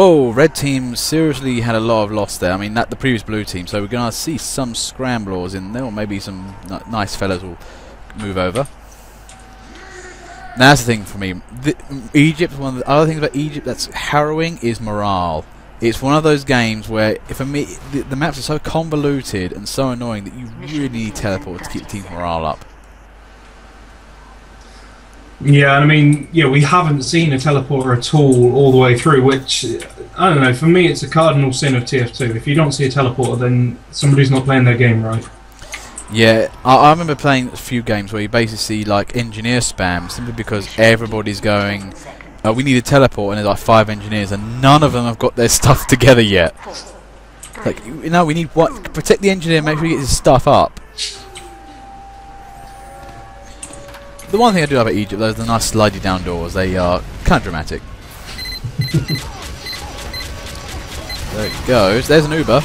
Oh, red team seriously had a lot of loss there. I mean, the previous blue team. So we're going to see some scramblers in there, or maybe some nice fellas will move over. Now, that's the thing for me. Egypt, one of the other things about Egypt that's harrowing is morale. It's one of those games where, for me, the maps are so convoluted and so annoying that you really need teleport to keep the team's morale up. Yeah, and I mean, yeah, we haven't seen a teleporter at all the way through, which, I don't know, for me it's a cardinal sin of TF2. If you don't see a teleporter, then somebody's not playing their game right. Yeah, I remember playing a few games where you basically see like engineer spam simply because everybody's going, we need a teleport, and there's like 5 engineers and none of them have got their stuff together yet. Like, you know, we need what? Protect the engineer, make sure he gets his stuff up. The one thing I do love about Egypt, though, is the nice slidey down doors. They are kind of dramatic. There it goes. There's an Uber.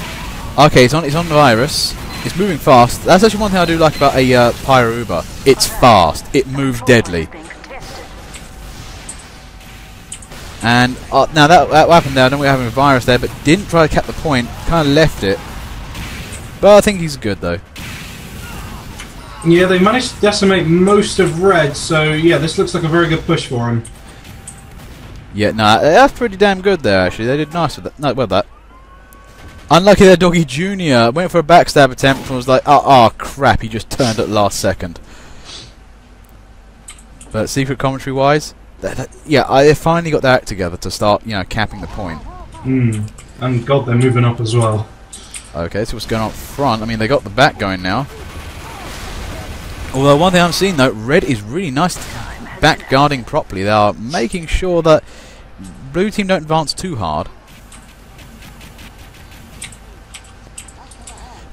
Okay, it's on the virus. It's moving fast. That's actually one thing I do like about a Pyro Uber. It's fast. It moves deadly. And now that happened there. I know we're having a virus there, but didn't try to cap the point. Kind of left it. But I think he's good though. Yeah, they managed to decimate most of red, so yeah, this looks like a very good push for him. Yeah, no, that's pretty damn good there, actually. They did nice with that. No, well, that. Unlucky there, Doggy Jr. Went for a backstab attempt and was like, oh crap, he just turned at last second. But secret commentary-wise, yeah, I finally got their act together to start, you know, capping the point. And God, they're moving up as well. Okay, so what's going on up front? I mean, they got the back going now. Although one thing I'm seeing though, red is really nice back guarding properly. They are making sure that blue team don't advance too hard.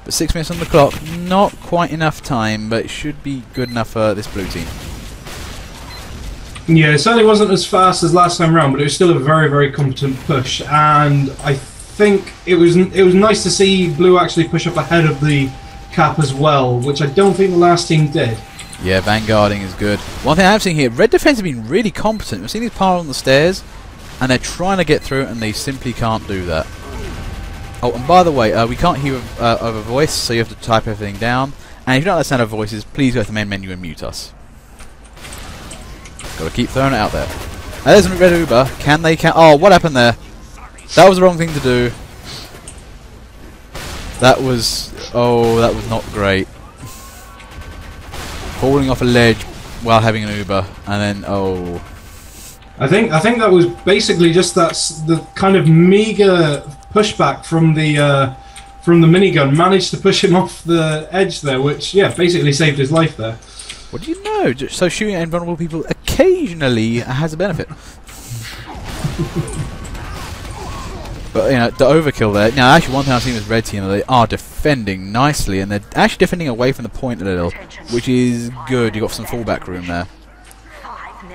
But 6 minutes on the clock, not quite enough time, but it should be good enough for this blue team. Yeah, it certainly wasn't as fast as last time round, but it was still a very, very competent push. And I think it was nice to see blue actually push up ahead of the cap as well, which I don't think the last team did. Yeah, vanguarding is good. One thing I'm seeing here, red defense have been really competent. We've seen these power on the stairs, and they're trying to get through it, and they simply can't do that. Oh, and by the way, we can't hear over voice, so you have to type everything down. And if you don't understand our voices, please go to the main menu and mute us. Got to keep throwing it out there. There's a red Uber. Can they? Oh, what happened there? That was the wrong thing to do. That was... Oh, that was not great. Falling off a ledge while having an Uber, and then oh. I think that was basically just the kind of meager pushback from the minigun managed to push him off the edge there, which yeah, basically saved his life there. What do you know? So shooting at invulnerable people occasionally has a benefit. But, you know, the overkill there. Now, actually, one thing I've seen with red team, they are defending nicely, and they're actually defending away from the point a little, which is good. You've got some fallback room there.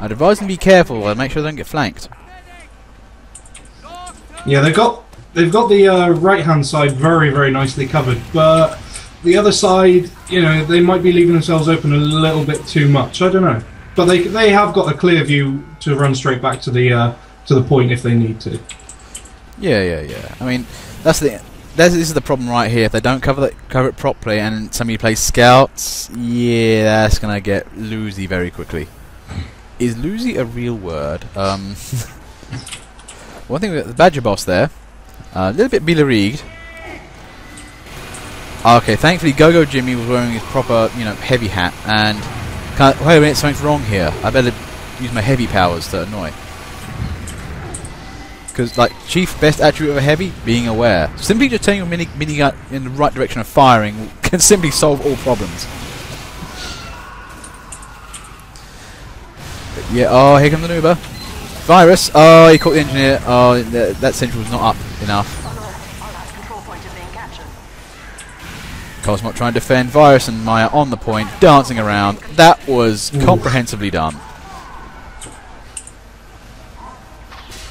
I'd advise them to be careful and make sure they don't get flanked. Yeah, they've got the right-hand side very, very nicely covered, but the other side, you know, they might be leaving themselves open a little bit too much. I don't know, but they have got a clear view to run straight back to the point if they need to. Yeah. I mean, this is the problem right here. If they don't cover it properly, and somebody plays scouts, yeah, that's gonna get loosey very quickly. Is loosey a real word? One thing with the Badger boss there, a little bit Billerigued. Okay, thankfully Go-Go Jimmy was wearing his proper, you know, heavy hat, and wait a minute, something's wrong here. I better use my heavy powers to annoy. Because, like, chief best attribute of a heavy, being aware. Simply just turning your minigun in the right direction of firing can simply solve all problems. But yeah, oh, here comes an Uber. Virus, oh, he caught the engineer. Oh, that sentry was not up enough. Cosmot trying to defend. Virus and Maya on the point, dancing around. That was comprehensively done.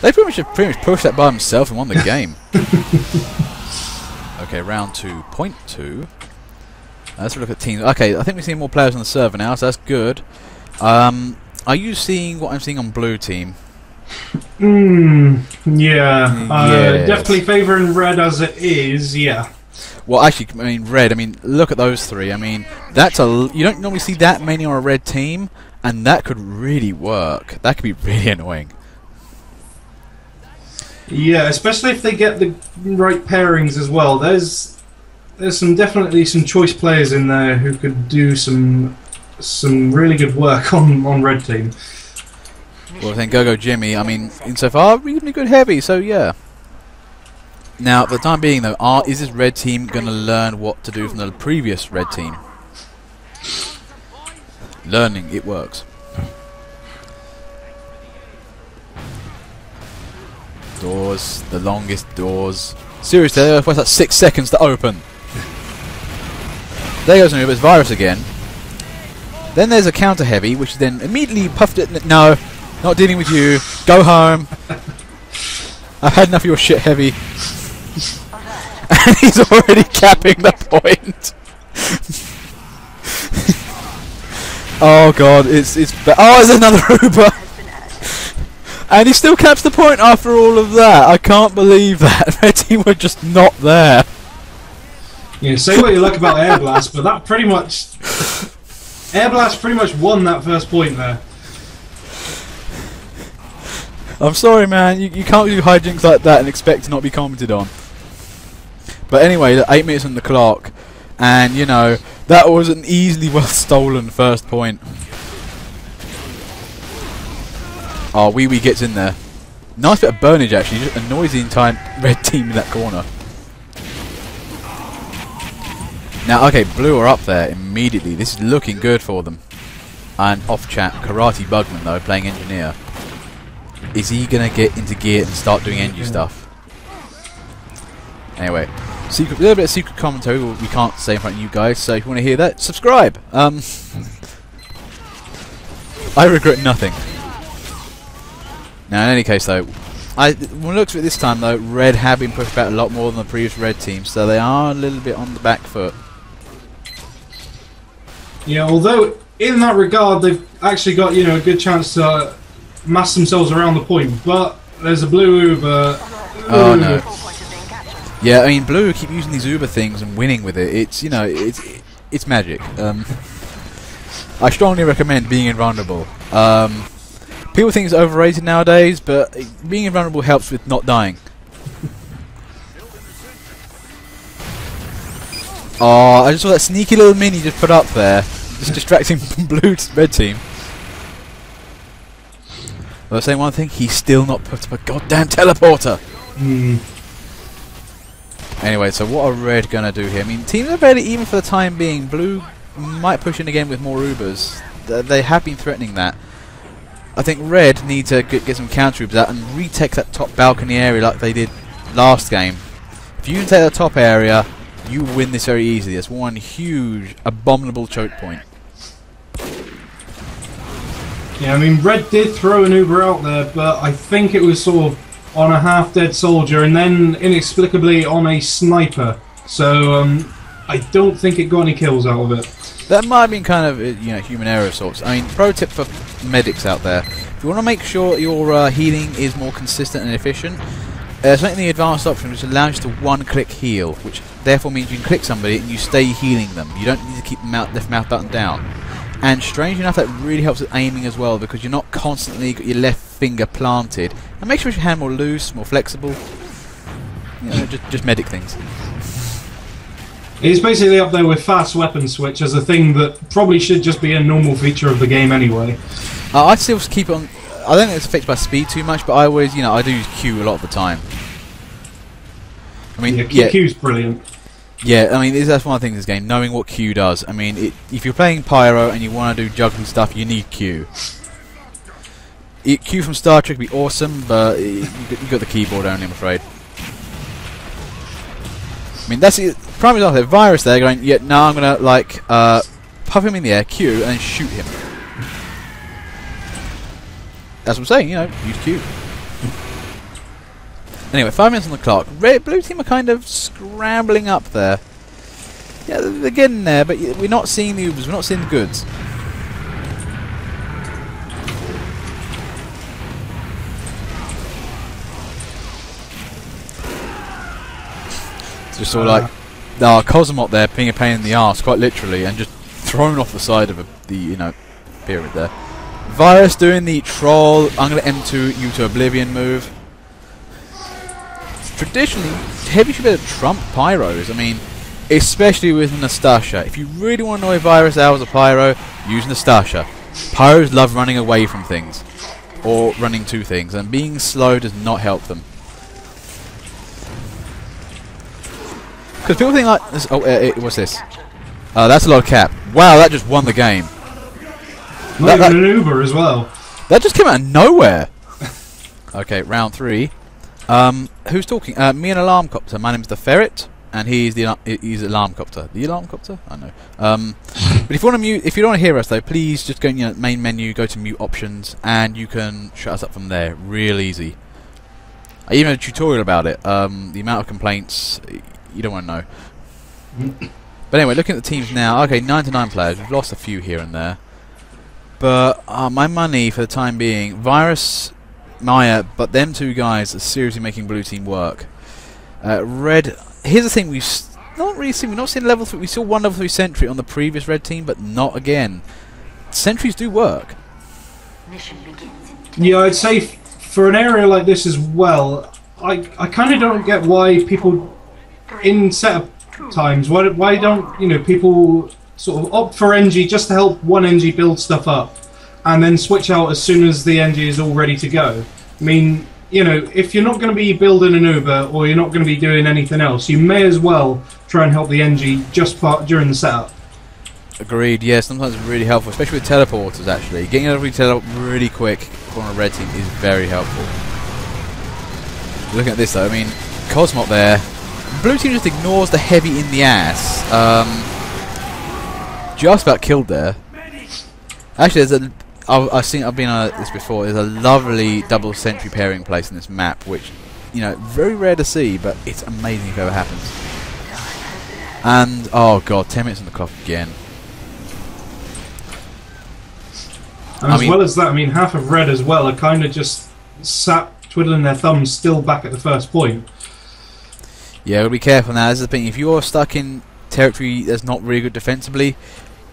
They pretty much pushed that by himself and won the game. Okay, round 2, point 2. Let's look at teams. Okay, I think we're seeing more players on the server now, so that's good. Are you seeing what I'm seeing on blue team? Yeah. Yes. Definitely favouring red as it is, yeah. Well, actually, I mean, red. I mean, look at those three. I mean, that's you don't normally see that many on a red team, and that could really work. That could be really annoying. Yeah, especially if they get the right pairings as well. There's definitely some choice players in there who could do some really good work on red team. Well, then Go Jimmy. I mean, insofar, reasonably good heavy. So yeah. Now, for the time being, though, is this red team going to learn what to do from the previous red team? Learning, it works. Doors, the longest doors. Seriously, it was like 6 seconds to open. There goes an Uber's virus again. Then there's a counter heavy, which then immediately puffed it. No, not dealing with you. Go home. I've had enough of your shit heavy. And he's already capping the point. Oh god, it's oh, there's another Uber. And he still caps the point after all of that. I can't believe that. Their team were just not there. Yeah, say what you like about Air Blast, but that pretty much... Air Blast pretty much won that first point there. I'm sorry, man. You can't do hijinks like that and expect to not be commented on. But anyway, 8 minutes on the clock. And, you know, that was an easily well stolen first point. Oh, Wee Wee gets in there. Nice bit of burnage, actually. Just annoys the entire red team in that corner. Now, okay, blue are up there immediately. This is looking good for them. And off chat, Karate Bugman, though, playing engineer. Is he going to get into gear and start doing NG stuff? Anyway, a little bit of secret commentary we can't say in front of you guys, so if you want to hear that, subscribe. I regret nothing. Now, in any case, though, when it looks at it this time, though, red have been pushed back a lot more than the previous red team, so they are a little bit on the back foot. Yeah, although in that regard, they've actually got, you know, a good chance to mass themselves around the point, but there's a blue Uber. Oh no. Yeah, I mean, blue keep using these Uber things and winning with it. It's, you know, it's magic. I strongly recommend being invulnerable. People think it's overrated nowadays, but being invulnerable helps with not dying. Oh, I just saw that sneaky little mini just put up there, just distracting blue red team. Well, saying one thing, he's still not put up a goddamn teleporter. Anyway, so what are red gonna do here? I mean, teams are fairly even for the time being. Blue might push in again with more Ubers. They have been threatening that. I think red need to get some counter Ubers out and retake that top balcony area like they did last game. If you can take the top area, you win this very easily. It's one huge, abominable choke point. Yeah, I mean, red did throw an Uber out there, but I think it was sort of on a half-dead soldier and then inexplicably on a sniper. So I don't think it got any kills out of it. That might have been kind of, you know, human error of sorts. I mean, pro tip for medics out there: if you want to make sure your healing is more consistent and efficient, there's something in the advanced option which allows you to one-click heal, which therefore means you can click somebody and you stay healing them. You don't need to keep the left mouse button down. And strange enough, that really helps with aiming as well, because you're not constantly got your left finger planted. And make sure your hand more loose, more flexible. You know, just medic things. It's basically up there with fast weapon switch as a thing that probably should just be a normal feature of the game anyway. I still keep it on. I don't think it's affected by speed too much, but I always, you know, I do use Q a lot of the time. I mean, yeah, Q's brilliant. Yeah, I mean, that's one of the things in this game, knowing what Q does. I mean, if you're playing Pyro and you want to do juggling stuff, you need Q. Q from Star Trek would be awesome, but you've got the keyboard only, I'm afraid. I mean, that's it. Prime example, the virus there going, yeah, now I'm going to, like, puff him in the air, Q, and then shoot him. That's what I'm saying, you know, use Q. Anyway, 5 minutes on the clock. Blue team are kind of scrambling up there. Yeah, they're getting there, but we're not seeing the Ubers, we're not seeing the goods. Just sort of like, Cosmot there being a pain in the arse, quite literally, and just thrown off the side of the pyramid there. Virus doing the troll, I'm going to M2 you to Oblivion move. Traditionally, Heavy should be able to trump Pyros. I mean, especially with Nastasha. If you really want to annoy Virus out as a Pyro, use Nastasha. Pyros love running away from things, or running to things, and being slow does not help them. Because people think like this. Oh, what's this? That's a lot of cap. Wow, that just won the game. Not even an Uber as well. That just came out of nowhere. Okay, round 3. Who's talking? Me and Alarm Copter. My name's the Ferret, and he's Alarm Copter. The Alarm Copter? I know. But if you want to mute, if you don't want to hear us though, please just go in your main menu, go to mute options, and you can shut us up from there. Real easy. I even had a tutorial about it. The amount of complaints you don't want to know. But anyway, looking at the teams now. Okay, 99 players. We've lost a few here and there. But my money for the time being, Virus, Maya, but them two guys are seriously making blue team work. Red. Here's the thing: we've not seen level 3. We saw one level 3 sentry on the previous red team, but not again. Sentries do work. Yeah, I'd say for an area like this as well, I kind of don't get why people in setup times why don't people sort of opt for NG just to help one NG build stuff up, and then switch out as soon as the NG is all ready to go. I mean, if you're not going to be building an Uber or you're not going to be doing anything else, you may as well try and help the NG just during the setup. Agreed, yeah, sometimes it's really helpful, especially with teleporters actually. Getting every teleport really quick on a red team is very helpful. Looking at this though, I mean, Cosmot there. Blue team just ignores the heavy in the ass. Just about killed there. Actually, I've been on this before. There's a lovely double sentry pairing place in this map, which very rare to see, but it's amazing if it ever happens. And oh god, 10 minutes on the clock again. And as well as that, I mean, half of red as well are kind of just sat twiddling their thumbs, still back at the first point. Yeah, gotta be careful now. This is the thing. If you're stuck in territory that's not really good defensively,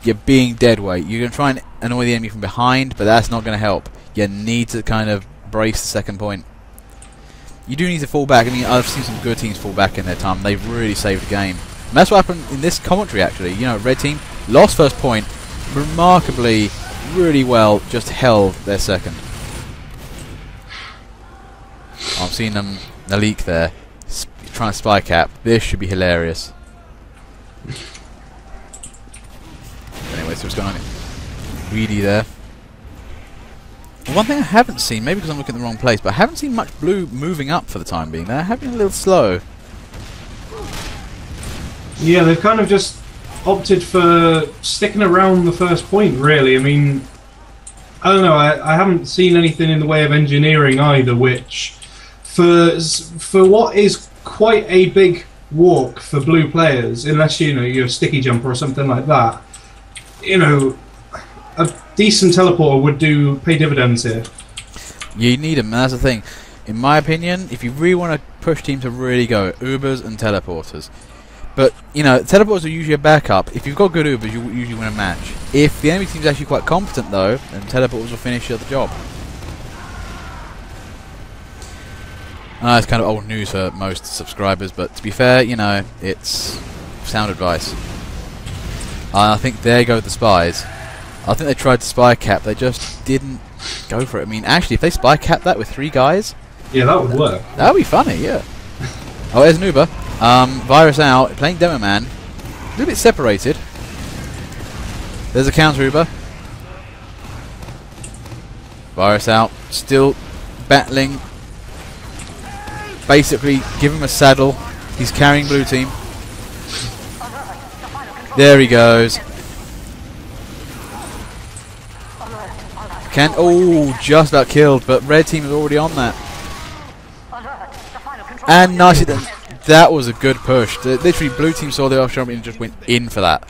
you're being dead weight. You're gonna try and annoy the enemy from behind, but that's not gonna help. You need to kind of brace the second point. You do need to fall back. I mean, I've seen some good teams fall back in their time. They've really saved the game. And that's what happened in this commentary, actually. Red team lost first point, remarkably, really well, just held their second. I'm seeing them, the leak there. Trying to spy cap. This should be hilarious. Anyway, so what's going on? Weedy there. One thing I haven't seen, maybe because I'm looking at the wrong place, but I haven't seen much blue moving up for the time being. They're having a little slow. Yeah, they've kind of just opted for sticking around the first point, really. I mean, I don't know, I haven't seen anything in the way of engineering either, which, for what is quite a big walk for blue players, unless you're a sticky jumper or something like that, a decent teleporter would pay dividends here. You need them, and that's the thing. In my opinion, if you really want to push teams to really go, Ubers and teleporters. But, teleporters are usually a backup. If you've got good Ubers, you usually win a match. If the enemy team's actually quite competent, though, then teleporters will finish the job. It's kind of old news for most subscribers, but to be fair, it's sound advice. I think there go the spies. I think they tried to spy cap, they just didn't go for it. I mean, actually, if they spy cap that with 3 guys... Yeah, that would work. That would be funny, yeah. Oh, there's an Uber. Virus out, playing Demo Man. A little bit separated. There's a counter Uber. Virus out, still battling. Basically, give him a saddle. He's carrying blue team. There he goes. Just about killed, but red team is already on that. And nicely done. That was a good push. Literally, blue team saw the offshore and just went in for that.